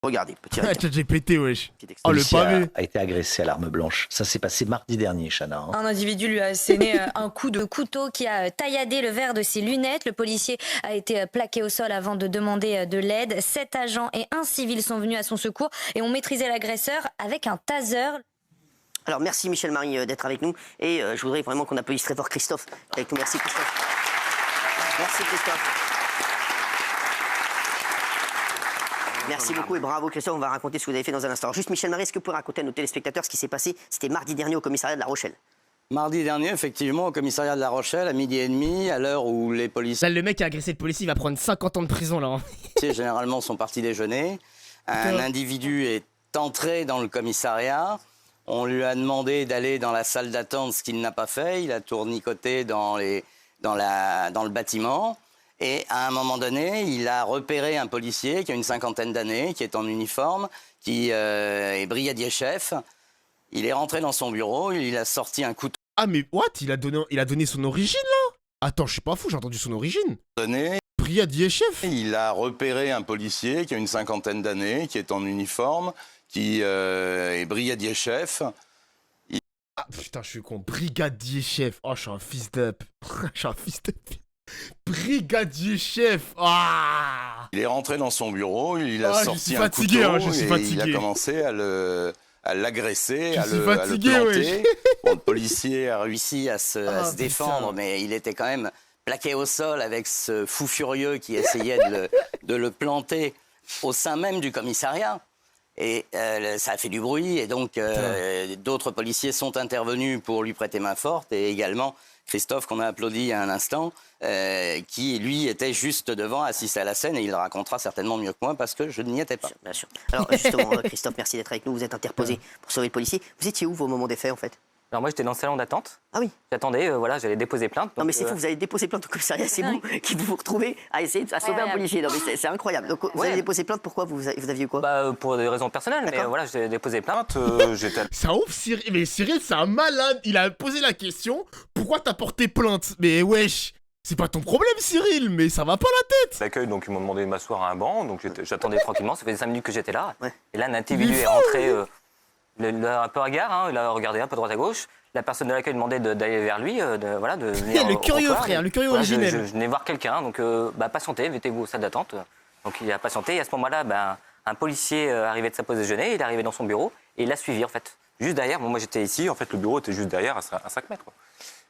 Regardez, petit Ah, requin. ChatGPT, wesh. Petit extrait. Oh, le Policier pavé. a été agressé à l'arme blanche. Ça s'est passé mardi dernier, Chana. Hein. Un individu lui a asséné un coup de couteau qui a tailladé le verre de ses lunettes. Le policier a été plaqué au sol avant de demander de l'aide. 7 agents et un civil sont venus à son secours et ont maîtrisé l'agresseur avec un taser. Alors merci Michel Marie d'être avec nous et je voudrais vraiment qu'on applaudisse très fort Christophe avec nous. Merci Christophe. Merci Christophe. Merci beaucoup et bravo Christophe, on va raconter ce que vous avez fait dans un instant. Alors, juste Michel Marie, est-ce que vous pouvez raconter à nos téléspectateurs ce qui s'est passé? C'était mardi dernier au commissariat de La Rochelle. Mardi dernier, effectivement, au commissariat de La Rochelle, à 12h30, à l'heure où les policiers Là, le mec qui a agressé le policier, il va prendre 50 ans de prison, là. Hein. généralement sont partis déjeuner, un individu est entré dans le commissariat. On lui a demandé d'aller dans la salle d'attente, ce qu'il n'a pas fait. Il a tournicoté dans le bâtiment. Et à un moment donné, il a repéré un policier qui a une cinquantaine d'années, qui est en uniforme, qui est brigadier chef. Il est rentré dans son bureau, il a sorti un couteau. Ah, mais what? Il a donné son origine, là? Attends, je suis pas fou, j'ai entendu son origine. Brigadier chef? Il a repéré un policier qui a une cinquantaine d'années, qui est en uniforme, qui est brigadier chef. Ah, putain, je suis con. Brigadier chef. Oh, je suis un fils d'up. Je suis un fils d'up. Brigadier chef. Ah! Il est rentré dans son bureau, il a sorti un couteau et il a commencé à l'agresser, à le planter. Bon, le policier a réussi à se défendre, mais il était quand même plaqué au sol avec ce fou furieux qui essayait de le planter au sein même du commissariat. Et ça a fait du bruit, et donc d'autres policiers sont intervenus pour lui prêter main forte, et également Christophe, qu'on a applaudi il y a un instant, qui, lui, était juste devant, assisté à la scène, et il le racontera certainement mieux que moi, parce que je n'y étais pas. Bien sûr. Alors justement, Christophe, merci d'être avec nous, vous êtes interposé pour sauver le policier. Vous étiez où, vous, au moment des faits, en fait? Alors moi j'étais dans le salon d'attente. Ah oui. J'attendais, voilà, j'allais déposer plainte. Non mais c'est fou, vous avez déposé plainte au commissariat, c'est vous qui vous retrouvez à essayer de sauver un policier. Non mais c'est incroyable. Donc vous avez déposé plainte, pourquoi vous aviez eu quoi? Bah pour des raisons personnelles, mais voilà, j'ai déposé plainte. C'est un ouf, Cyril. Mais Cyril, c'est un malade. Il a posé la question, pourquoi t'as porté plainte? Mais wesh, c'est pas ton problème, Cyril, mais ça va pas la tête. L'accueil, donc ils m'ont demandé de m'asseoir à un banc, donc j'attendais tranquillement, ça faisait 5 minutes que j'étais là. Ouais. Et là un individu est rentré, un peu hagard, hein, il a regardé un peu droite à gauche. La personne de l'accueil demandait d'aller vers lui, de venir Le curieux, frère, le curieux originel. Je venais voir quelqu'un, donc patientez, mettez-vous au salle d'attente. Donc il a patienté, et à ce moment-là, un policier arrivait de sa pause déjeuner, il est arrivé dans son bureau, et il l'a suivi en fait. Juste derrière, moi j'étais ici, en fait le bureau était juste derrière, à 5 mètres. Quoi.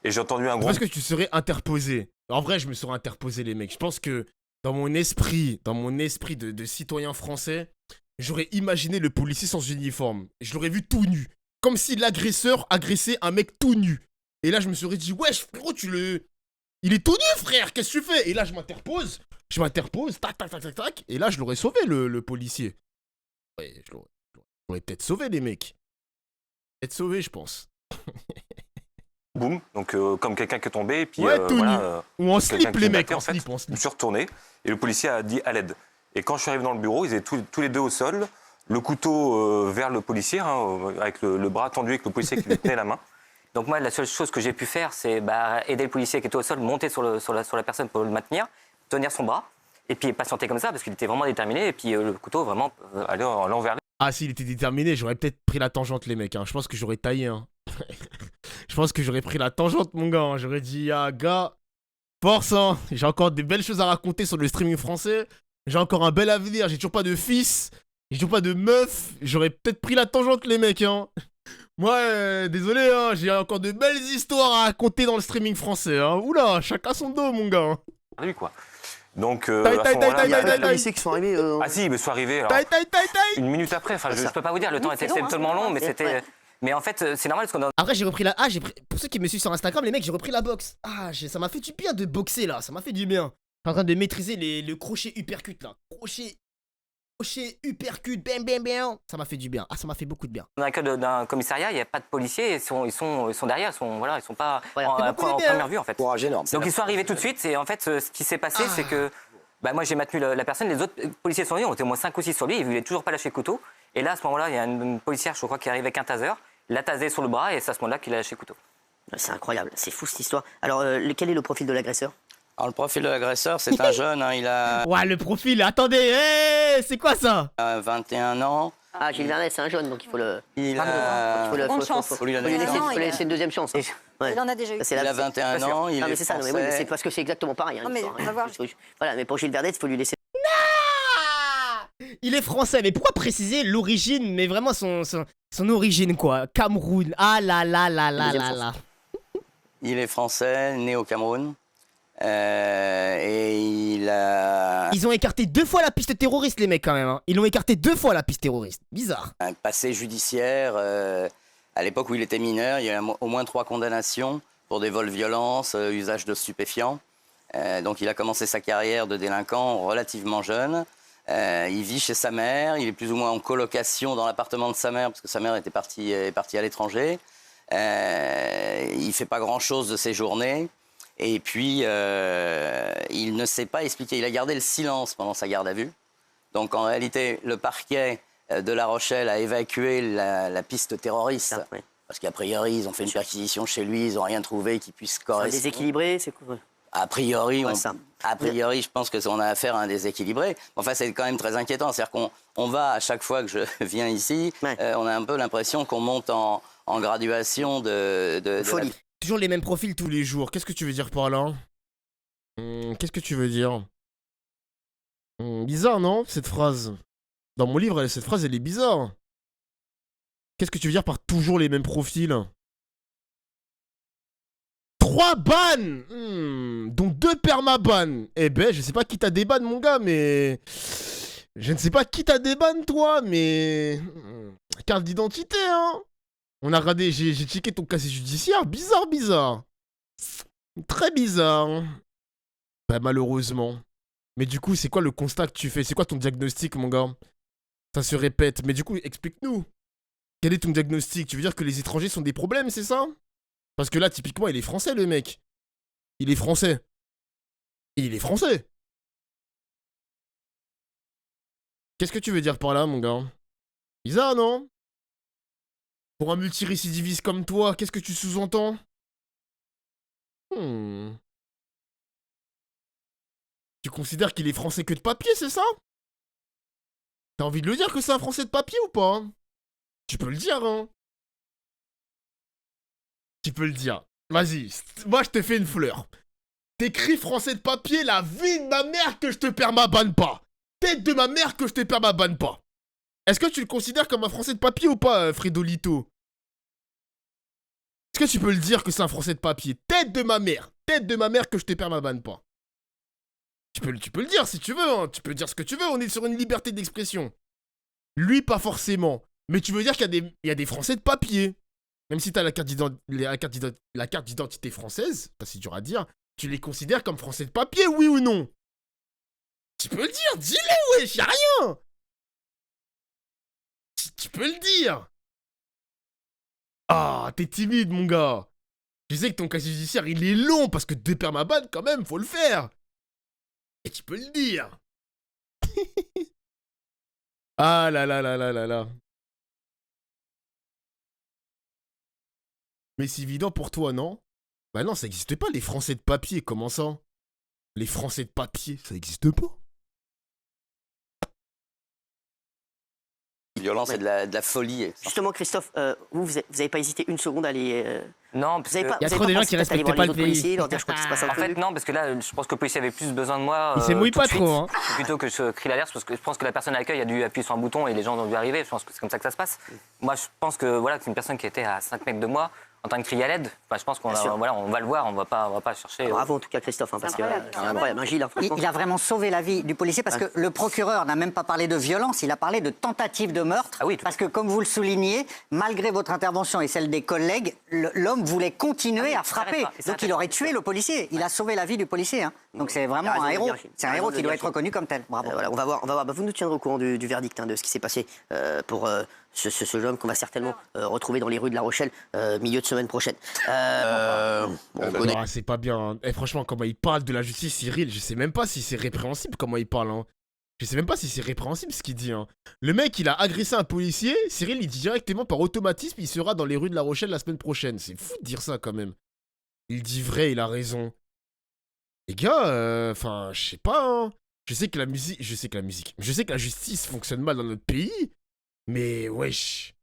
Et j'ai entendu un gros... Parce que tu serais interposé. En vrai, je me serais interposé, les mecs. Je pense que dans mon esprit de citoyen français, j'aurais imaginé le policier sans uniforme. Je l'aurais vu tout nu. Comme si l'agresseur agressait un mec tout nu. Et là, je me serais dit, wesh, frérot, il est tout nu, frère, qu'est-ce que tu fais? Et là, je m'interpose, tac, tac, tac, tac, tac. Et là, je l'aurais sauvé, le policier. Ouais, je l'aurais peut-être sauvé, les mecs. Peut-être sauvé, je pense. Boum, donc comme quelqu'un qui est tombé, et puis ouais, tout nu. Ou en quelqu'un slip, qui les me mecs, battait, en fait. slip. Je me suis retourné, et le policier a dit à l'aide. Et quand je suis arrivé dans le bureau, ils étaient tous les deux au sol, le couteau vers le policier, hein, avec le bras tendu, avec le policier qui lui tenait la main. Donc moi, la seule chose que j'ai pu faire, c'est aider le policier qui était au sol, monter sur la personne pour le maintenir, tenir son bras, et puis patienter comme ça, parce qu'il était vraiment déterminé, et puis le couteau vraiment aller en l'envers. Ah, s'il était déterminé, j'aurais peut-être pris la tangente, les mecs. Hein. Je pense que j'aurais taillé. Hein. Je pense que j'aurais pris la tangente, mon gars. Hein. J'aurais dit, ah, gars, force, hein. J'ai encore des belles choses à raconter sur le streaming français. J'ai encore un bel avenir. J'ai toujours pas de fils. J'ai toujours pas de meuf. J'aurais peut-être pris la tangente, les mecs. Hein. Moi, désolé, hein. J'ai encore de belles histoires à raconter dans le streaming français. Hein. Oula, chacun son dos, mon gars. Lui, quoi. Donc, à ce moment-là, il y a pas de policiers qui sont arrivés. Ah si, ils me sont arrivés alors, une minute après. Enfin, je peux pas vous dire, le temps était tellement long, mais c'était... Ouais. Mais en fait, c'est normal parce qu'on a... Après, j'ai repris la... Ah, pour ceux qui me suivent sur Instagram, les mecs, j'ai repris la boxe. Ah, ça m'a fait du bien de boxer, là. Ça m'a fait du bien. Je suis en train de maîtriser le crochet uppercut, là. Crochet uppercut, bam, bam, bam. Ça m'a fait du bien. Ah, ça m'a fait beaucoup de bien. Dans l'accueil d'un commissariat, il n'y a pas de policiers, ils sont derrière, ils sont pas en première vue en fait. Courage énorme. Donc ils sont arrivés tout de suite, et en fait, ce qui s'est passé, c'est que moi j'ai maintenu la personne, les autres policiers sont venus, on était au moins 5 ou 6 sur lui, il voulait toujours pas lâcher le couteau. Et là, à ce moment-là, il y a une policière, je crois, qui arrive avec un taser, l'a tasé sur le bras, et c'est à ce moment-là qu'il a lâché le couteau. C'est incroyable, c'est fou cette histoire. Alors, quel est le profil de l'agresseur? Alors, le profil de l'agresseur, c'est un jeune, hein, il a Ouais, le profil, attendez, c'est quoi ça? 21 ans. Ah, Gilles Vernet, c'est un jeune, donc il faut le. Il a... Seconde chance. faut lui donner Faut lui une laisser, chance. faut lui laisser une deuxième chance. Ouais. Il en a déjà eu. Ça, c'est Il la- a 21 ans, il Non, est mais c'est ça, non, mais oui, mais c'est parce que c'est exactement pareil. Hein, Non, mais l'histoire, on va hein. voir. Voilà, mais pour Gilles Vernet, il faut lui laisser. Il est français, mais pourquoi préciser l'origine, mais vraiment son origine, quoi? Cameroun, ah là là là là là là. Il est français, né au Cameroun. Et il a Ils ont écarté 2 fois la piste terroriste, les mecs, quand même. Hein. Ils l'ont écarté 2 fois, la piste terroriste. Bizarre. un passé judiciaire. À l'époque où il était mineur, il y a eu au moins 3 condamnations pour des vols violences, usage de stupéfiants. Donc il a commencé sa carrière de délinquant relativement jeune. Il vit chez sa mère, il est plus ou moins en colocation dans l'appartement de sa mère parce que sa mère est partie à l'étranger. Il fait pas grand-chose de ses journées. Et puis, il ne s'est pas expliqué. Il a gardé le silence pendant sa garde à vue. Donc, en réalité, le parquet de La Rochelle a évacué la piste terroriste. Ah, ouais. Parce qu'a priori, ils ont fait une perquisition chez lui, ils n'ont rien trouvé qui puisse C'est un correspondre. déséquilibré, c'est quoi? A priori, Ouais, ça. je pense qu'on a affaire à un déséquilibré. Enfin, c'est quand même très inquiétant. C'est-à-dire qu'on va, à chaque fois que je viens ici, Ouais. on a un peu l'impression qu'on monte en graduation de Folie. Toujours les mêmes profils tous les jours. Qu'est-ce que tu veux dire par là? Qu'est-ce que tu veux dire? Bizarre, non, cette phrase? Dans mon livre, cette phrase, elle est bizarre. Qu'est-ce que tu veux dire par toujours les mêmes profils? 3 bans, dont 2 permabans. Eh ben, je sais pas qui t'a déban, mon gars, mais... Je ne sais pas qui t'a déban, toi, mais... Carte d'identité, hein. On a regardé, j'ai checké ton casier judiciaire. Bizarre, bizarre. Très bizarre. Bah, malheureusement. Mais du coup, c'est quoi le constat que tu fais? C'est quoi ton diagnostic, mon gars? Ça se répète. Mais du coup, explique-nous. Quel est ton diagnostic? Tu veux dire que les étrangers sont des problèmes, c'est ça? Parce que là, typiquement, il est français, le mec. Il est français. Et il est français. Qu'est-ce que tu veux dire par là, mon gars? Bizarre, non? Pour un multirécidiviste comme toi, qu'est-ce que tu sous-entends? Tu considères qu'il est français que de papier, c'est ça? T'as envie de le dire que c'est un français de papier ou pas? Tu peux le dire, hein? Tu peux le dire. Vas-y, moi je te fais une fleur. T'écris français de papier, la vie de ma mère que je te permabanne pas. Tête de ma mère que je te permabanne pas. Est-ce que tu le considères comme un français de papier ou pas, Fredolito? Est-ce que tu peux le dire que c'est un français de papier? Tête de ma mère que je te permabanne pas. Tu peux le dire si tu veux, hein. Tu peux dire ce que tu veux, on est sur une liberté d'expression. Lui, pas forcément. Mais tu veux dire qu'il y a des Français de papier. Même si t'as la carte d'identité française, c'est dur à dire, tu les considères comme Français de papier, oui ou non? Tu peux le dire, dis-le, wesh, y'a rien. Tu peux le dire. Ah, t'es timide, mon gars. Je sais que ton casier judiciaire, il est long, parce que 2 permabans, quand même, faut le faire. Et tu peux le dire. Ah là là là là là là. Mais c'est évident pour toi, non? Bah non, ça n'existe pas, les Français de papier, comment ça? Les Français de papier, ça n'existe pas. Violence et de la folie. Justement, Christophe, vous avez pas hésité une seconde à aller. Non, Vous avez pas. Il y a vous avez trop de gens pensé qui peut-être aller respectent voir pas les le autres pays. policiers, leur dire, je crois qu'il se passe un en fait, truc. non, parce que là, je pense que le policier avait plus besoin de moi. Il s'est mouillé tout de pas suite, trop, hein. Plutôt que je crie l'alerte, parce que je pense que la personne à l'accueil a dû appuyer sur un bouton et les gens ont dû arriver. Je pense que c'est comme ça que ça se passe. Moi, je pense que voilà, c'est une personne qui était à 5 mètres de moi, en train de crier à l'aide. Enfin, je pense qu'on voilà, on va le voir, on va pas chercher. Bravo en tout cas, Christophe, hein, parce que incroyable, c'est incroyable. Gilles, hein, franchement. Il a vraiment sauvé la vie du policier parce que le procureur n'a même pas parlé de violence, il a parlé de tentative de meurtre. Ah oui, tout parce que comme vous le soulignez, malgré votre intervention et celle des collègues, l'homme voulait continuer à frapper. Donc il aurait tué le policier. Il a sauvé la vie du policier. Hein. Donc c'est vraiment un héros. C'est un héros qui doit être reconnu comme tel. Bravo. Voilà, on va voir. Bah, vous nous tiendrez au courant du verdict, hein, de ce qui s'est passé pour ce jeune homme qu'on va certainement retrouver dans les rues de La Rochelle milieu de semaine prochaine. On connaît. Ah, c'est pas bien. Hein. Et franchement, comment il parle de la justice, Cyril, je sais même pas si c'est répréhensible comment il parle. Hein. Je sais même pas si c'est répréhensible ce qu'il dit. Hein. Le mec, il a agressé un policier. Cyril, il dit directement par automatisme, il sera dans les rues de La Rochelle la semaine prochaine. C'est fou de dire ça quand même. Il dit vrai, il a raison. Les gars, enfin, je sais pas, hein. Je sais que la justice fonctionne mal dans notre pays, mais wesh,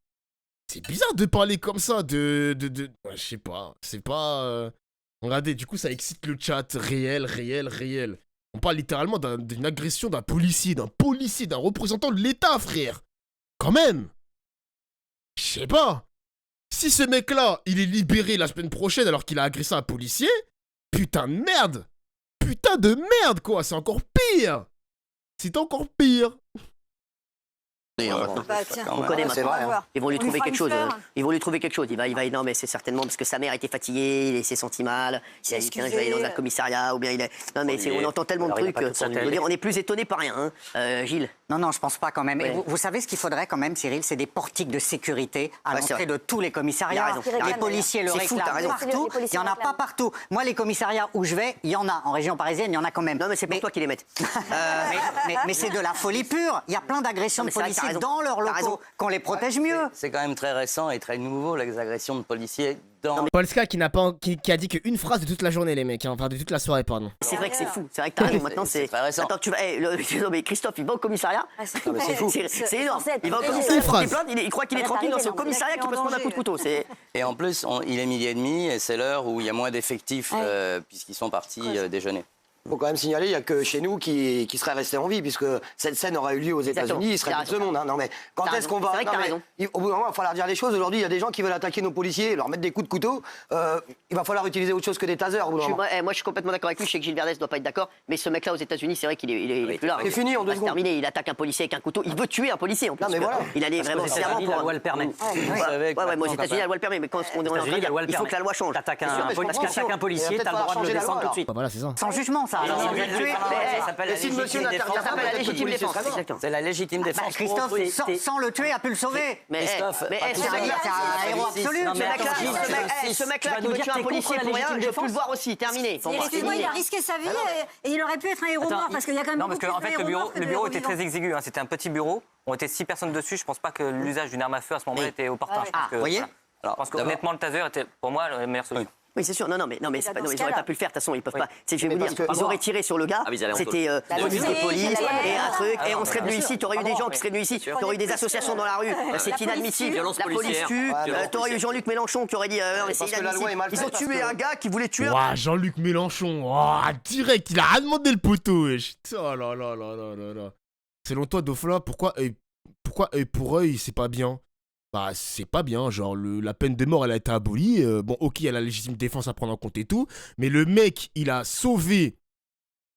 c'est bizarre de parler comme ça, ouais, je sais pas, c'est pas... Regardez, du coup, ça excite le chat, réel. On parle littéralement d'une agression d'un policier, d'un représentant de l'État, frère. Quand même. Je sais pas. Si ce mec-là, il est libéré la semaine prochaine alors qu'il a agressé un policier, putain de merde. Putain de merde, quoi. C'est encore pire. C'est encore pire. On connaît maintenant. Ils vont lui trouver quelque chose. Ils vont lui trouver quelque chose. Il va, non, mais c'est certainement parce que sa mère était fatiguée, il s'est senti mal. Il a dit, tiens, je vais aller dans un commissariat, ou bien il est. Non, mais on entend tellement de trucs. On est plus étonné par rien, hein, Gilles. Non, je pense pas quand même. Et vous savez ce qu'il faudrait quand même, Cyril, c'est des portiques de sécurité à l'entrée de tous les commissariats. Les policiers le réclament partout. Il n'y en a pas partout. Moi, les commissariats où je vais, il y en a. En région parisienne, il y en a quand même. Non, mais c'est pour toi qu'ils les mettent. Mais c'est de la folie pure. Il y a plein d'agressions de policiers dans leurs locaux, qu'on les protège mieux. C'est quand même très récent et très nouveau, les agressions de policiers dans... Polska qui a dit qu'une phrase de toute la journée, les mecs, hein, enfin de toute la soirée, pardon. C'est vrai que c'est fou, c'est vrai que t'as raison, maintenant c'est... Attends, tu vas... non mais Christophe, il va au commissariat, c'est fou, c'est énorme. Il va au commissariat, il croit qu'il est tranquille dans son commissariat qu'il peut se prendre un coup de couteau. Et en plus, il est 12h30 et c'est l'heure où il y a moins d'effectifs puisqu'ils sont partis déjeuner. Il faut quand même signaler, il n'y a que chez nous qui serait resté en vie, puisque cette scène aurait eu lieu aux États-Unis, il serait tout ce monde. Hein. Non, mais quand est-ce qu'on va. C'est vrai que t'as raison. Au bout d'un moment, il va falloir dire les choses. Aujourd'hui, il y a des gens qui veulent attaquer nos policiers, leur mettre des coups de couteau. Il va falloir utiliser autre chose que des tasers. Moi, je suis complètement d'accord avec lui. Je sais que Gilles Verdès ne doit pas être d'accord, mais ce mec-là aux États-Unis, c'est vrai qu'il est plus là. C'est fini en 2 secondes. C'est terminé. Il attaque un policier avec un couteau. Il veut tuer un policier en plus. Non, mais voilà. Il allait vraiment clairement pour. La loi le permet. Ouais, moi aux États-Unis, la loi le permet, mais quand on est en train de dire, il faut que la loi change. T'attaques un policier, t'as le droit de le descendre tout de suite. Voilà, c'est ça. Sans jugement, ça. Ça s'appelle la légitime défense. C'est la légitime défense. Christophe, sans le tuer, a pu le sauver. Mais c'est un héros absolu. Ce mec-là qui veut tuer un policier pour rien, je peux le voir aussi. Terminé. Excuse-moi, il a risqué sa vie et il aurait pu être un héros mort parce qu'il y a quand même. Non, parce qu'en fait, le bureau était très exigu. C'était un petit bureau. On était 6 personnes dessus. Je pense pas que l'usage d'une arme à feu à ce moment-là était opportun. Vous voyez ? Je pense qu'honnêtement, le taser était pour moi la meilleure solution. Oui, c'est sûr. Non, mais ils n'auraient pas pu le faire. De toute façon, ils peuvent pas. Je vais vous dire, ils auraient tiré sur le gars. C'était police de police et un truc. Et on serait venu ici. T'aurais eu des gens qui seraient venus ici. T'aurais eu des associations dans la rue. C'est inadmissible. La police tue. T'aurais eu Jean-Luc Mélenchon qui aurait dit non, mais c'est inadmissible. Ils ont tué un gars qui voulait tuer. Ouah, Jean-Luc Mélenchon. Direct, il a demandé le poteau. Oh là là là là là là. Selon toi, Dofla, pourquoi œil pour œil, c'est pas bien? Bah, c'est pas bien, genre, la peine de mort, elle a été abolie. Bon, ok, il y a la légitime défense à prendre en compte et tout, mais le mec, il a sauvé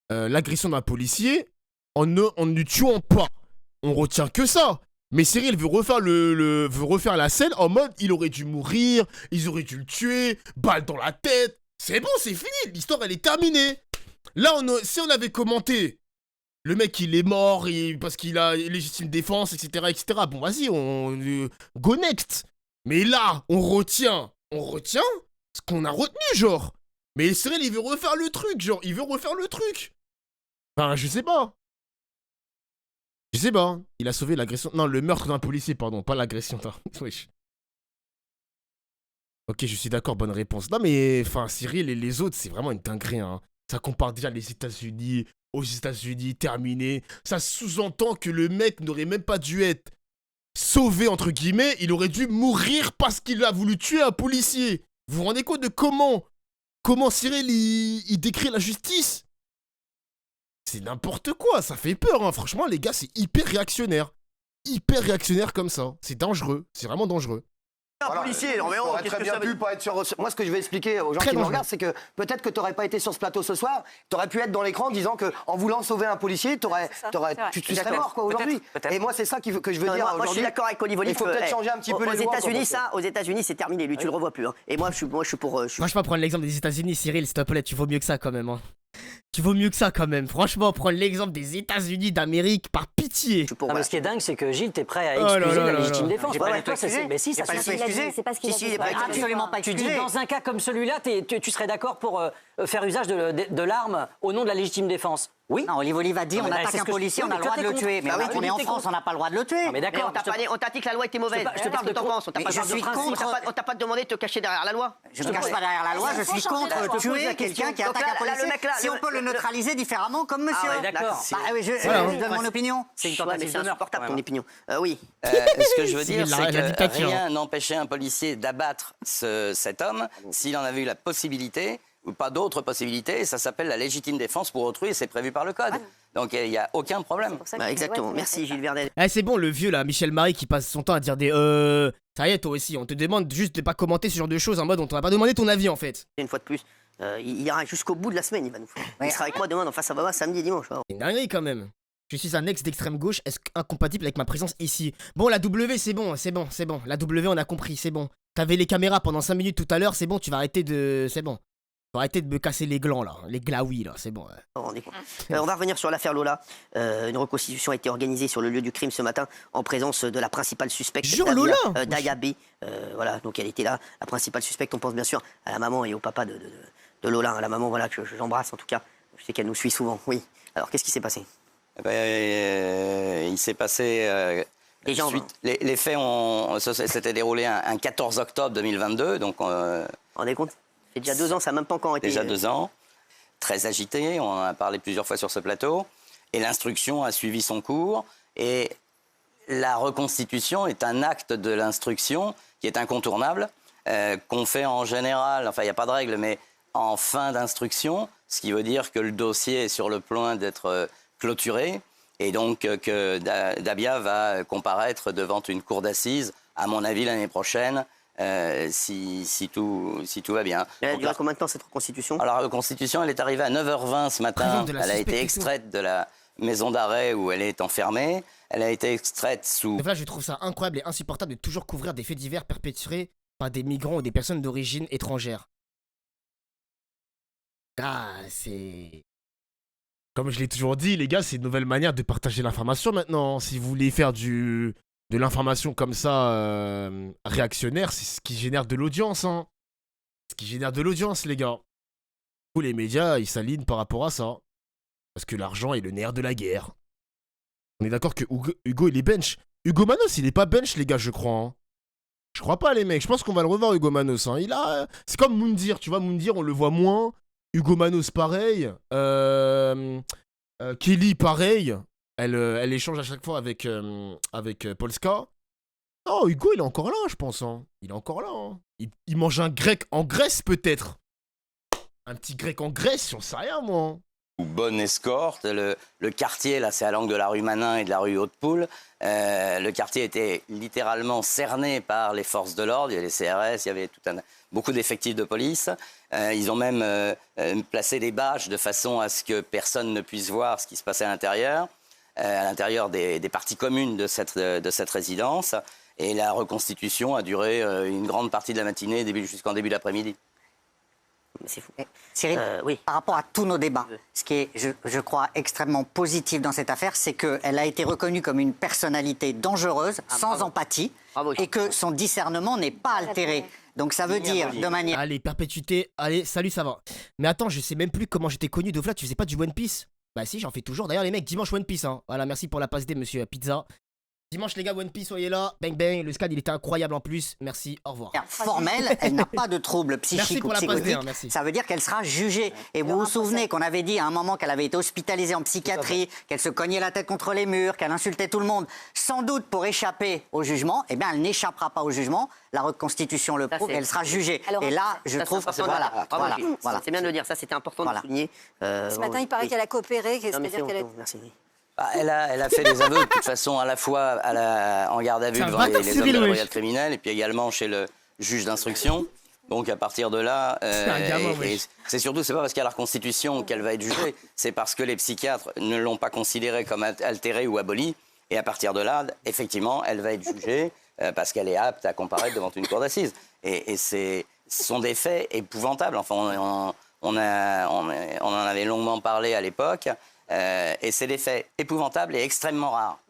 l'agression d'un policier en ne tuant pas. On retient que ça. Mais Cyril veut refaire la scène en mode, il aurait dû mourir, ils auraient dû le tuer, balle dans la tête. C'est bon, c'est fini, l'histoire, elle est terminée. Là, si on avait commenté... Le mec, il est mort parce qu'il a légitime défense, etc. Bon, vas-y, go next. Mais là, on retient ce qu'on a retenu, genre. Mais Cyril, il veut refaire le truc, genre. Enfin, je sais pas. Il a sauvé l'agression... Non, le meurtre d'un policier, pardon, pas l'agression. Wesh. Ok, je suis d'accord, bonne réponse. Non, mais, enfin, Cyril et les autres, c'est vraiment une dinguerie, hein. Ça compare déjà les États-Unis... Aux États-Unis, terminé. Ça sous-entend que le mec n'aurait même pas dû être sauvé, entre guillemets. Il aurait dû mourir parce qu'il a voulu tuer un policier. Vous vous rendez compte de comment Cyril, il décrit la justice? C'est n'importe quoi, ça fait peur, hein. Franchement, les gars, c'est hyper réactionnaire. Hyper réactionnaire comme ça. C'est dangereux, c'est vraiment dangereux. Voilà, policier, non mais on aurait très bien pu pas être sur... Moi, ce que je vais expliquer aux gens qui me regardent, c'est que peut-être que tu n'aurais pas été sur ce plateau ce soir, tu aurais pu être dans l'écran disant qu'en voulant sauver un policier, tu serais mort quoi aujourd'hui. Et moi, c'est ça que je veux dire aujourd'hui. Moi, je suis d'accord avec Olivier. Il faut peut-être changer un petit peu les lois. Aux États-Unis, c'est terminé. Lui, tu le revois plus. Et moi, je suis pour. Moi, je vais pas prendre l'exemple des États-Unis, Cyril, s'il te plaît, tu vaux mieux que ça quand même. Hein. Tu vaux mieux que ça quand même. Franchement, prendre l'exemple des États-Unis d'Amérique, par pitié. Mais ce qui est dingue, c'est que Gilles, t'es prêt à excuser la légitime défense. Mais si, ça suffit. C'est pas ce qu'il a dit. Absolument pas excusé. Tu dis dans un cas comme celui-là, tu serais d'accord pour faire usage de l'arme au nom de la légitime défense? Oui. Non, Olive a dit on attaque un policier, on a le droit de le tuer. Mais on est en France, on n'a pas le droit de le tuer. Mais d'accord. On t'a dit que la loi était mauvaise. Je te parle de pense. On t'a pas demandé de te cacher derrière la loi. Je ne me cache pas derrière la loi, je suis contre tuer quelqu'un qui attaque un policier. Si on peut le neutraliser différemment comme monsieur. Ah ouais, d'accord. Je donne mon opinion. C'est une tentative mais c'est insupportable ton opinion. Oui. Ce que je veux dire, c'est que rien n'empêchait un policier d'abattre cet homme s'il en avait eu la possibilité ou pas d'autres possibilités. Ça s'appelle la légitime défense pour autrui et c'est prévu par le code. Donc il n'y a aucun problème. Exactement. Merci Gilles Verdel. C'est bon, le vieux là, Michel Marie qui passe son temps à dire des ça y est, toi aussi, on te demande juste de pas commenter ce genre de choses en mode on t'a pas demandé ton avis en fait. Une fois de plus, il ira jusqu'au bout de la semaine, il va nous faire. Il sera avec moi demain dans Face à Baba samedi et dimanche. C'est une dinguerie quand même. Je suis un ex d'extrême gauche, est-ce incompatible avec ma présence ici? Bon, la W, c'est bon. La W, on a compris, c'est bon. T'avais les caméras pendant 5 minutes tout à l'heure, c'est bon, tu vas arrêter de. C'est bon. Tu vas arrêter de me casser les glands là, les glaouis là, c'est bon. On va revenir sur l'affaire Lola. Une reconstitution a été organisée sur le lieu du crime ce matin en présence de la principale suspecte. Lola Daya B. Voilà, donc elle était là. La principale suspecte, on pense bien sûr à la maman et au papa de Lola. À la maman, voilà, que j'embrasse en tout cas. Je sais qu'elle nous suit souvent, oui. Alors, qu'est-ce qui s'est passé? Il s'est passé... les faits s'étaient déroulés un 14 octobre 2022, donc... On est compte? C'est déjà 2 ans, ça n'a même pas encore été... Déjà 2 ans, très agité, on en a parlé plusieurs fois sur ce plateau, et l'instruction a suivi son cours, et la reconstitution est un acte de l'instruction qui est incontournable, qu'on fait en général, enfin il n'y a pas de règle, mais en fin d'instruction, ce qui veut dire que le dossier est sur le point d'être clôturé, et donc que Dabia va comparaître devant une cour d'assises, à mon avis l'année prochaine, si tout va bien. Elle a duré combien de temps cette reconstitution? Alors la reconstitution, elle est arrivée à 9h20 ce matin. Elle a été extraite de la maison d'arrêt où elle est enfermée. Elle a été extraite sous... Donc là, je trouve ça incroyable et insupportable de toujours couvrir des faits divers perpétrés par des migrants ou des personnes d'origine étrangère. C'est... Comme je l'ai toujours dit, les gars, c'est une nouvelle manière de partager l'information maintenant. Si vous voulez faire de l'information comme ça, réactionnaire, c'est ce qui génère de l'audience, hein. Ce qui génère de l'audience, les gars. Tous les médias, ils s'alignent par rapport à ça. Parce que l'argent est le nerf de la guerre. On est d'accord que Hugo, il est bench. Hugo Manos, il est pas bench, les gars, je crois, hein. Je crois pas, les mecs. Je pense qu'on va le revoir, Hugo Manos, hein. C'est comme Moundir, tu vois, Moundir, on le voit moins. Hugo Manos, pareil. Kelly, pareil. Elle échange à chaque fois avec Polska. Oh, Hugo, il est encore là, je pense. Hein. Il est encore là. Hein. Il mange un grec en Grèce, peut-être. Un petit grec en Grèce, j'en sais rien, moi. Bonne escorte. Le quartier, là, c'est à l'angle de la rue Manin et de la rue Haute-Poule. Le quartier était littéralement cerné par les forces de l'ordre. Il y avait les CRS, il y avait beaucoup d'effectifs de police. Ils ont même placé des bâches de façon à ce que personne ne puisse voir ce qui se passait à l'intérieur des parties communes de cette résidence. Et la reconstitution a duré une grande partie de la matinée jusqu'en début d'après-midi. C'est fou. Cyril, oui. Par rapport à tous nos débats, ce qui est, je crois, extrêmement positif dans cette affaire, c'est qu'elle a été reconnue comme une personnalité dangereuse, sans empathie, et que son discernement n'est pas altéré. Donc ça veut dire de manière... Allez, perpétuité, allez, salut, ça va. Mais attends, je sais même plus comment j'étais connu. Dofla, tu faisais pas du One Piece? Bah si, j'en fais toujours. D'ailleurs, les mecs, dimanche One Piece, hein. Voilà, merci pour la passe D, monsieur Pizza. Dimanche, les gars, One Piece, soyez là. Bang, bang. Le SCAD, il était incroyable en plus. Merci, au revoir. Formelle, elle n'a pas de trouble psychique ou psychotique. Ça veut dire qu'elle sera jugée. Et vous vous souvenez qu'on avait dit à un moment qu'elle avait été hospitalisée en psychiatrie, qu'elle se cognait la tête contre les murs, qu'elle insultait tout le monde, sans doute pour échapper au jugement. Eh bien, elle n'échappera pas au jugement. La reconstitution le prouve, elle sera jugée. Alors, et là, je trouve que voilà. C'est bien de le dire, ça c'était important de souligner. Ce matin, il paraît qu'elle a coopéré, c'est-à-dire qu'elle est... Merci. Elle a fait des aveux, de toute façon, à la fois en garde à vue devant les hommes de la brigade criminelle et puis également chez le juge d'instruction. Donc à partir de là, c'est surtout, c'est pas parce qu'il y a la reconstitution qu'elle va être jugée, c'est parce que les psychiatres ne l'ont pas considérée comme altérée ou abolie. Et à partir de là, effectivement, elle va être jugée parce qu'elle est apte à comparaître devant une cour d'assises. Et ce sont des faits épouvantables. Enfin, on en avait longuement parlé à l'époque. Et c'est des faits épouvantables et extrêmement rares.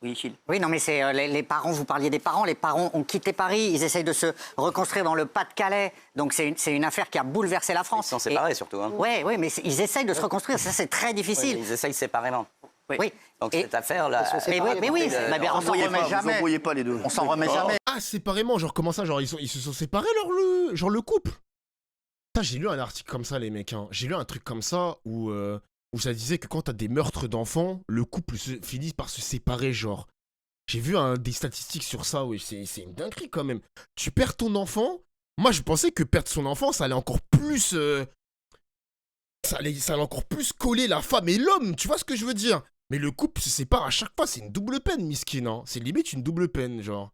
Oui, Gilles. Oui, non, mais c'est les parents, vous parliez des parents. Les parents ont quitté Paris, ils essayent de se reconstruire dans le Pas-de-Calais. Donc c'est une affaire qui a bouleversé la France. Ils sont séparés surtout. Hein. Oui, mais ils essayent de se reconstruire. Ça, c'est très difficile. Oui, ils essayent séparément. Oui. Donc cette affaire-là... Mais oui, on s'en remet jamais. Vous voyez pas les deux. On s'en remet jamais. Ah, séparément, genre comment ça? Genre ils se sont séparés, genre le couple? J'ai lu un article comme ça, les mecs. Hein. J'ai lu un truc comme ça où ça disait que quand t'as des meurtres d'enfants, le couple finit par se séparer, genre. J'ai vu des statistiques sur ça, oui, c'est une dinguerie quand même. Tu perds ton enfant. Moi, je pensais que perdre son enfant, ça allait encore plus... ça allait encore plus coller la femme et l'homme, tu vois ce que je veux dire? Mais le couple se sépare à chaque fois, c'est une double peine, miskin, hein. C'est limite une double peine, genre.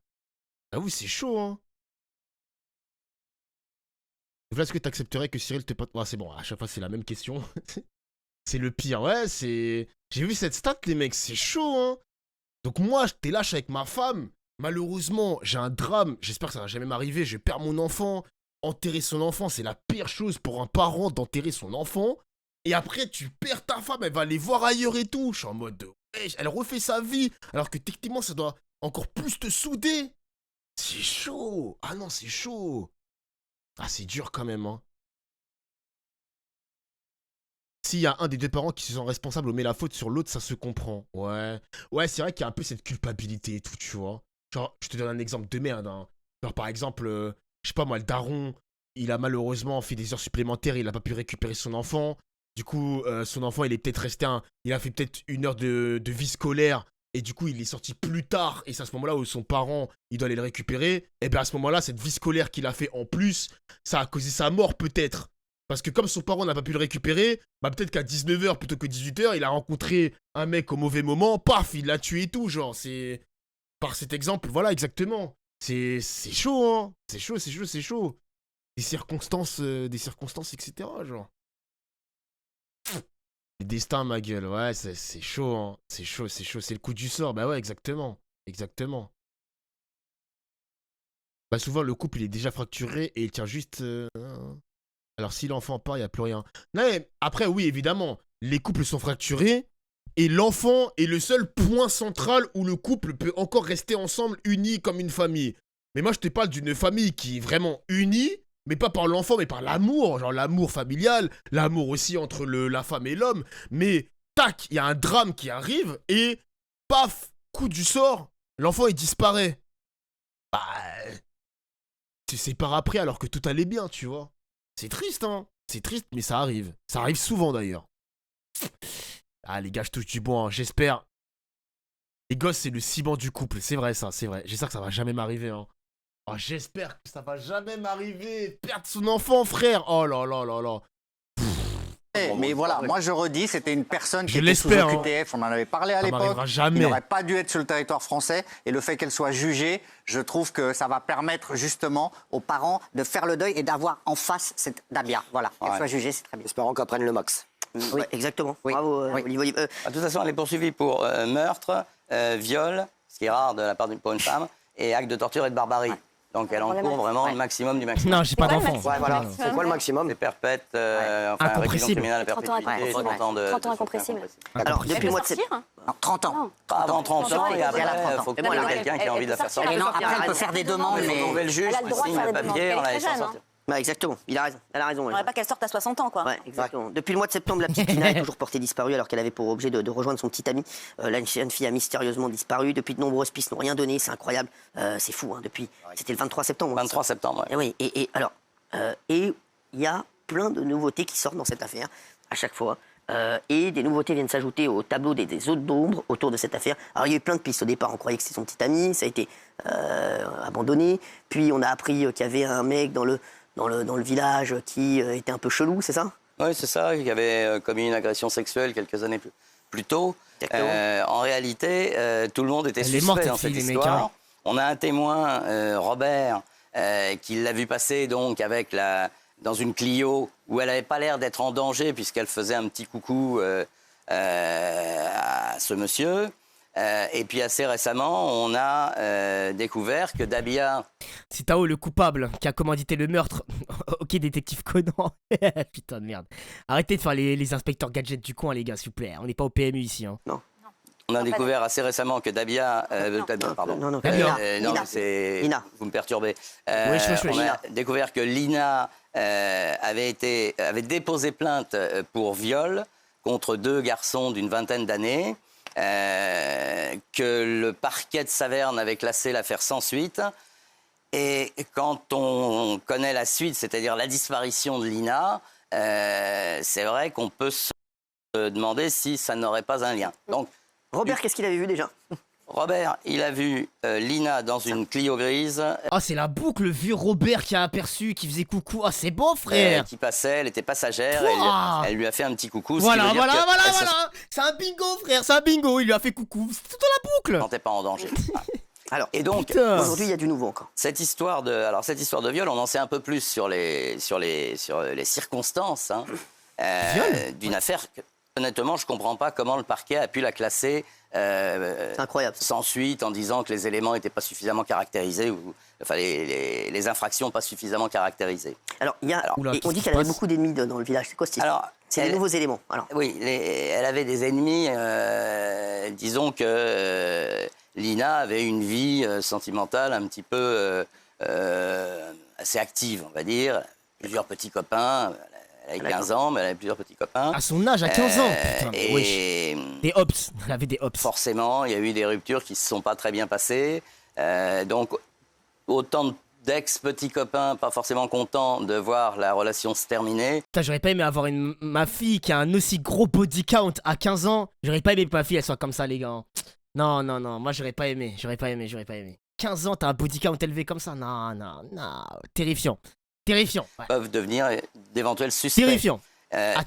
Ah oui, c'est chaud, hein. Est-ce que t'accepterais que Cyril te... Ah, c'est bon, à chaque fois, c'est la même question. C'est le pire, ouais, c'est... J'ai vu cette stat, les mecs, c'est chaud, hein. Donc moi, j'étais lâche avec ma femme. Malheureusement, j'ai un drame. J'espère que ça va jamais m'arriver. Je perds mon enfant. Enterrer son enfant, c'est la pire chose pour un parent d'enterrer son enfant. Et après, tu perds ta femme, elle va aller voir ailleurs et tout. Je suis en mode de... Elle refait sa vie. Alors que techniquement, ça doit encore plus te souder. C'est chaud. Ah non, c'est chaud. Ah, c'est dur quand même, hein. S'il y a un des deux parents qui se sent responsable ou met la faute sur l'autre, ça se comprend. Ouais. Ouais, c'est vrai qu'il y a un peu cette culpabilité et tout, tu vois. Genre, je te donne un exemple de merde, hein. Genre, par exemple, je sais pas moi, le daron, il a malheureusement fait des heures supplémentaires, il a pas pu récupérer son enfant. Du coup, son enfant, il est peut-être resté il a fait peut-être 1 heure de vie scolaire. Et du coup, il est sorti plus tard. Et c'est à ce moment-là où son parent, il doit aller le récupérer. Et bien à ce moment-là, cette vie scolaire qu'il a fait en plus, ça a causé sa mort peut-être. Parce que comme son parent n'a pas pu le récupérer, bah peut-être qu'à 19h plutôt que 18h, il a rencontré un mec au mauvais moment, paf, il l'a tué et tout, genre, c'est... Par cet exemple, voilà, exactement. C'est chaud, hein. C'est chaud. Des circonstances, etc., genre. Les destins, ma gueule, ouais, c'est chaud, hein. C'est chaud, c'est le coup du sort, bah ouais, exactement. Bah souvent, le couple, il est déjà fracturé et il tient juste... Alors, si l'enfant part, il n'y a plus rien. Non, mais après, oui, évidemment, les couples sont fracturés et l'enfant est le seul point central où le couple peut encore rester ensemble, unis comme une famille. Mais moi, je te parle d'une famille qui est vraiment unie, mais pas par l'enfant, mais par l'amour. Genre l'amour familial, l'amour aussi entre la femme et l'homme. Mais, tac, il y a un drame qui arrive et, paf, coup du sort, l'enfant, il disparaît. Bah... Tu te sépares après alors que tout allait bien, tu vois. C'est triste, hein. C'est triste, mais ça arrive. Ça arrive souvent, d'ailleurs. Ah, les gars, je touche du bois, hein. J'espère. Les gosses, c'est le ciment du couple. C'est vrai, ça, c'est vrai. J'espère que ça va jamais m'arriver, hein. Oh, j'espère que ça va jamais m'arriver. Perdre son enfant, frère. Oh là là là là. Mais voilà, moi je redis, c'était une personne qui était était sous OQTF, on en avait parlé à l'époque, il n'aurait pas dû être sur le territoire français, et le fait qu'elle soit jugée, je trouve que ça va permettre justement aux parents de faire le deuil et d'avoir en face cette Dabia. Voilà, qu'elle soit jugée, c'est très bien. Espérons qu'elle prenne le max. Oui, exactement. Oui. Bravo, Olivier. De toute façon, elle est poursuivie pour meurtre, viol, ce qui est rare de la part pour une femme, et acte de torture et de barbarie. Ouais. Donc elle encourt vraiment le maximum du maximum. Non, j'ai pas d'enfant. Ouais, voilà. C'est quoi le maximum? C'est perpète, enfin réclusion criminelle à perpétuité, 30 ans incompressible. Alors, depuis le mois de septembre. 30 ans. Avant 30 ans, et après, il faut qu'il y ait quelqu'un qui a envie de la faire sortir. Après, elle peut faire des demandes, mais... le juge, signe le papier, on la laisse sortir. Bah exactement, il a raison. Elle a raison. On n'aimerait pas qu'elle sorte à 60 ans, quoi. Ouais, exactement. Depuis le mois de septembre, la petite Lina est toujours portée disparue alors qu'elle avait pour objet de rejoindre son petit ami. La jeune fille a mystérieusement disparu. Depuis, de nombreuses pistes n'ont rien donné. C'est incroyable. C'est fou, hein. Depuis. C'était le 23 septembre. 23 septembre, ouais. Oui. Et alors, et il y a plein de nouveautés qui sortent dans cette affaire à chaque fois. Et des nouveautés viennent s'ajouter au tableau des zones d'ombre autour de cette affaire. Alors il y a eu plein de pistes. Au départ, on croyait que c'était son petit ami. Ça a été abandonné. Puis on a appris qu'il y avait un mec dans le village qui était un peu chelou, c'est ça? Oui, c'est ça, qui avait commis une agression sexuelle quelques années plus tôt. En réalité, tout le monde était suspect dans cette histoire. On a un témoin, Robert, qui l'a vu passer donc dans une Clio où elle n'avait pas l'air d'être en danger puisqu'elle faisait un petit coucou à ce monsieur. Et puis assez récemment, on a découvert que Dabia... C'est Tao le coupable qui a commandité le meurtre. Ok, détective Conan. Putain de merde. Arrêtez de faire les inspecteurs gadgets du coin, les gars, s'il vous plaît. On n'est pas au PMU ici. Hein. Non. On a découvert assez récemment que Dabia... pardon. Non, c'est... Lina. Vous me perturbez. Oui, on a découvert que Lina avait déposé plainte pour viol contre 2 garçons d'une vingtaine d'années. Que le parquet de Saverne avait classé l'affaire sans suite Et quand on connaît la suite, c'est-à-dire la disparition de Lina, c'est vrai qu'on peut se demander si ça n'aurait pas un lien. Donc, Robert, qu'est-ce qu'il avait vu déjà? Robert, il a vu Lina dans une Clio grise. Ah, c'est la boucle, le vieux Robert qui a aperçu, qui faisait coucou. Ah, c'est beau, frère. Qui passait, elle était passagère, elle lui a fait un petit coucou. Voilà. C'est un bingo, frère, c'est un bingo. Il lui a fait coucou. C'est toute la boucle. Elle ne pas en danger. Alors, et donc, aujourd'hui, il y a du nouveau encore. Cette histoire de viol, on en sait un peu plus sur les circonstances d'une affaire que, honnêtement, je ne comprends pas comment le parquet a pu la classer c'est incroyable. Sans suite, en disant que les éléments n'étaient pas suffisamment caractérisés, enfin les infractions pas suffisamment caractérisées. Alors, on dit qu'elle avait beaucoup d'ennemis dans le village. C'est quoi cette histoire? C'est des nouveaux éléments. Alors. Oui, elle avait des ennemis. Disons que Lina avait une vie sentimentale un petit peu assez active, on va dire. Plusieurs petits copains. Elle avait 15 ans, mais elle avait plusieurs petits copains. À son âge, à 15 ans, putain. Et des hops, elle avait des hops. Forcément, il y a eu des ruptures qui ne se sont pas très bien passées. Donc, autant d'ex-petits copains, pas forcément contents de voir la relation se terminer. Putain, j'aurais pas aimé avoir ma fille qui a un aussi gros body count à 15 ans. J'aurais pas aimé que ma fille, elle soit comme ça, les gars. Non, moi j'aurais pas aimé. 15 ans, t'as un body count élevé comme ça. Non. Terrifiant. Peuvent devenir d'éventuels suspects. Terrifiant.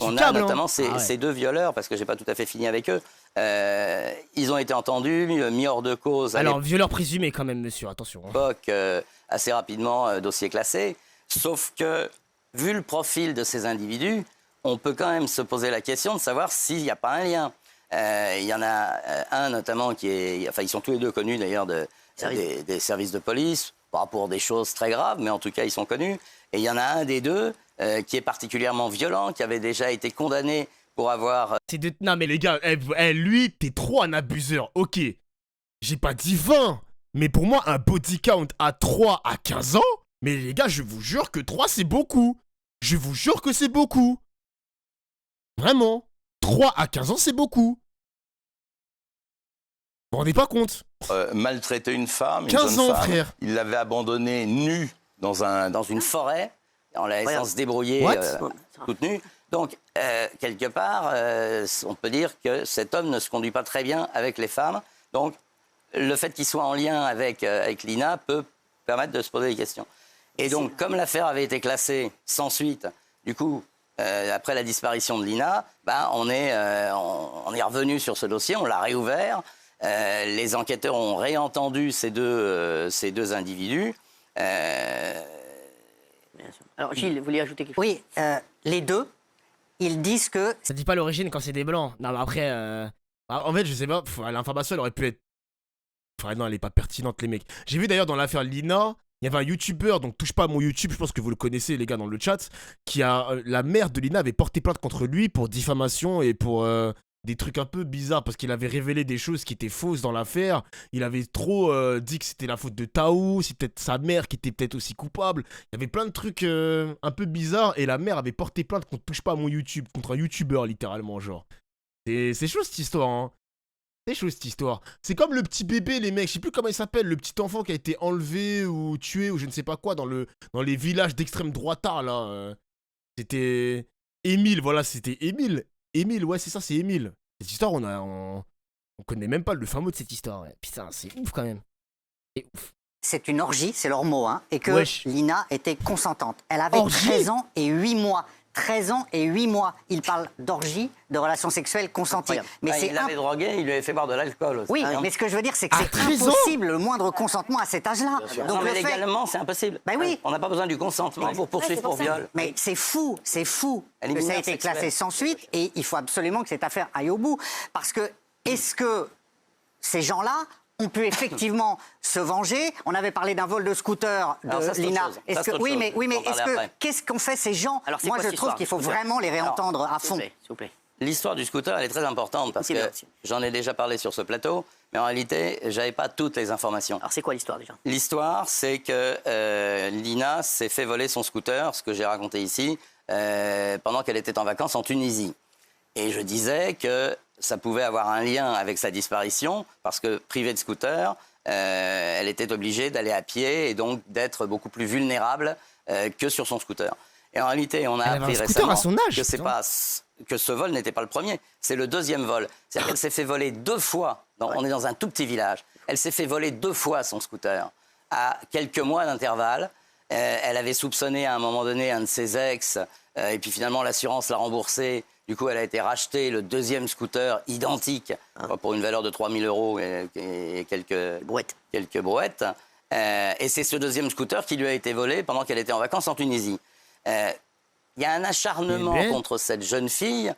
On a notamment ces deux violeurs, parce que j'ai pas tout à fait fini avec eux. Ils ont été entendus, mis hors de cause. Alors, violeur présumé quand même, monsieur, attention. Assez rapidement, dossier classé. Sauf que, vu le profil de ces individus, on peut quand même se poser la question de savoir s'il n'y a pas un lien. Il y en a un notamment qui est... Enfin, ils sont tous les deux connus d'ailleurs des services de police, pas pour des choses très graves, mais en tout cas, ils sont connus. Et il y en a un des deux qui est particulièrement violent, qui avait déjà été condamné pour avoir... Non mais les gars, lui, t'es trop un abuseur. Ok, j'ai pas dit 20, mais pour moi, un body count à 3 à 15 ans, mais les gars, je vous jure que 3, c'est beaucoup. Je vous jure que c'est beaucoup. Vraiment. 3 à 15 ans, c'est beaucoup. Vous vous rendez pas compte? Maltraiter une femme, 15 ans, frère. Il l'avait abandonnée nue dans une forêt, en la laissant se débrouiller toute nue. Donc, quelque part, on peut dire que cet homme ne se conduit pas très bien avec les femmes. Donc, le fait qu'il soit en lien avec Lina peut permettre de se poser des questions. Et donc, comme l'affaire avait été classée sans suite, du coup, après la disparition de Lina, on est revenu sur ce dossier, on l'a réouvert. Les enquêteurs ont réentendu ces deux individus. Alors, Gilles, vous voulez ajouter quelque chose? Oui, les deux, ils disent que... Ça dit pas l'origine quand c'est des blancs. Non, mais après... En fait, je sais pas, l'information, elle aurait pu être... Enfin, non, elle est pas pertinente, les mecs. J'ai vu d'ailleurs dans l'affaire Lina, il y avait un youtubeur, donc touche pas à mon YouTube, je pense que vous le connaissez, les gars, dans le chat, la mère de Lina avait porté plainte contre lui pour diffamation et pour... des trucs un peu bizarres parce qu'il avait révélé des choses qui étaient fausses dans l'affaire. Il avait trop dit que c'était la faute de Taou, c'est peut-être sa mère qui était peut-être aussi coupable. Il y avait plein de trucs un peu bizarres et la mère avait porté plainte qu'on touche pas à mon YouTube, contre un youtubeur littéralement, genre. C'est chaud cette histoire, hein. C'est chaud cette histoire. C'est comme le petit bébé, les mecs, je sais plus comment il s'appelle, le petit enfant qui a été enlevé ou tué ou je ne sais pas quoi dans les villages d'extrême droitard là. C'était Émile, voilà, c'était Émile. Émile, ouais, c'est ça, c'est Émile. Cette histoire, on connaît même pas le fin mot de cette histoire. Ouais. Putain, c'est ouf quand même. C'est ouf. C'est une orgie, c'est leur mot, hein, et que Lina était consentante. Elle avait 13 ans et 8 mois. 13 ans et 8 mois. Il parle d'orgie, de relations sexuelles consenties. Mais il l'avait drogué, il lui avait fait boire de l'alcool aussi. Oui, mais ce que je veux dire, c'est que c'est impossible le moindre consentement à cet âge-là. Donc légalement, c'est impossible. Oui. On n'a pas besoin du consentement pour poursuivre pour viol. Mais c'est fou que ça a été classé sans suite et il faut absolument que cette affaire aille au bout. Parce que, est-ce que ces gens-là ont pu effectivement se venger? On avait parlé d'un vol de scooter de Lina. Qu'est-ce qu'ont fait ces gens? Moi, je trouve qu'il faut vraiment les réentendre à fond. S'il vous plaît. L'histoire du scooter, elle est très importante parce que j'en ai déjà parlé sur ce plateau, mais en réalité, j'avais pas toutes les informations. Alors, c'est quoi l'histoire déjà? L'histoire, c'est que Lina s'est fait voler son scooter, ce que j'ai raconté ici, pendant qu'elle était en vacances en Tunisie. Et je disais que ça pouvait avoir un lien avec sa disparition, parce que privée de scooter, elle était obligée d'aller à pied et donc d'être beaucoup plus vulnérable que sur son scooter. Et en réalité, on a appris récemment que ce vol n'était pas le premier, c'est le deuxième vol. C'est-à-dire qu'elle s'est fait voler 2 fois, on est dans un tout petit village, elle s'est fait voler 2 fois son scooter à quelques mois d'intervalle. Elle avait soupçonné à un moment donné un de ses ex, et puis finalement l'assurance l'a remboursé. Du coup, elle a été rachetée le deuxième scooter identique pour une valeur de 3 000 € et quelques brouettes. Et c'est ce deuxième scooter qui lui a été volé pendant qu'elle était en vacances en Tunisie. Il y a un acharnement contre cette jeune fille.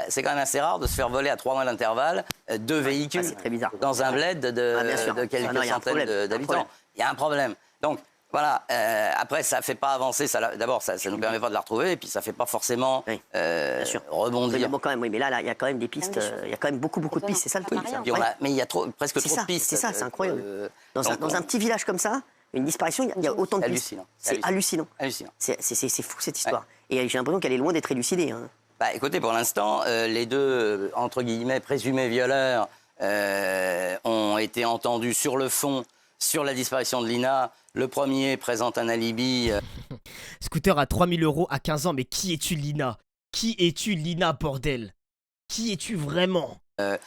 C'est quand même assez rare de se faire voler à 3 mois d'intervalle 2 véhicules dans un bled de quelques centaines d'habitants. Il y a un problème. Donc, voilà, après, ça ne fait pas avancer. D'abord, ça ne nous permet pas de la retrouver, et puis ça ne fait pas forcément rebondir. Bon, quand même, oui, mais là, il y a quand même des pistes, il y a quand même beaucoup de pistes, c'est ça le truc. Mais il y a presque trop de pistes. C'est ça, c'est incroyable. Dans un petit village comme ça, une disparition, il y a autant de pistes. C'est hallucinant. C'est fou cette histoire. Et j'ai l'impression qu'elle est loin d'être élucidée. Écoutez, pour l'instant, les 2, entre guillemets, présumés violeurs ont été entendus sur le fond, sur la disparition de Lina. Le premier présente un alibi. Scooter à 3 000 € à 15 ans, mais qui es-tu, Lina? Qui es-tu, Lina, bordel? Qui es-tu vraiment? Via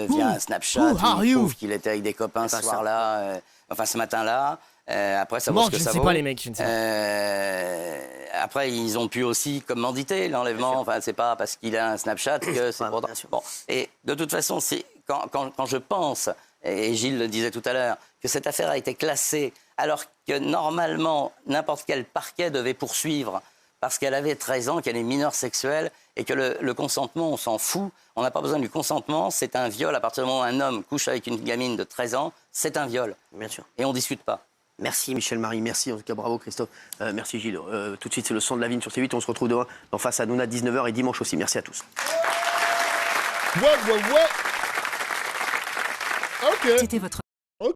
un Snapchat, il prouve qu'il était avec des copains ce soir-là, ce matin-là. Après, ça vaut ce que ça vaut. Je ne sais pas, les mecs, je ne sais pas. Après, ils ont pu aussi commanditer l'enlèvement. Enfin, c'est pas parce qu'il a un Snapchat que c'est pour... Bon, et de toute façon, quand je pense, et Gilles le disait tout à l'heure, que cette affaire a été classée alors que normalement, n'importe quel parquet devait poursuivre parce qu'elle avait 13 ans, qu'elle est mineure sexuelle et que le consentement, on s'en fout. On n'a pas besoin du consentement, c'est un viol. À partir du moment où un homme couche avec une gamine de 13 ans, c'est un viol. Bien sûr. Et on ne discute pas. Merci Michel-Marie, merci en tout cas, bravo Christophe, merci Gilles. Tout de suite, c'est le son de la vigne sur C8, on se retrouve demain dans Face à Nouna, 19h et dimanche aussi. Merci à tous. Ouais. Ok. C'était votre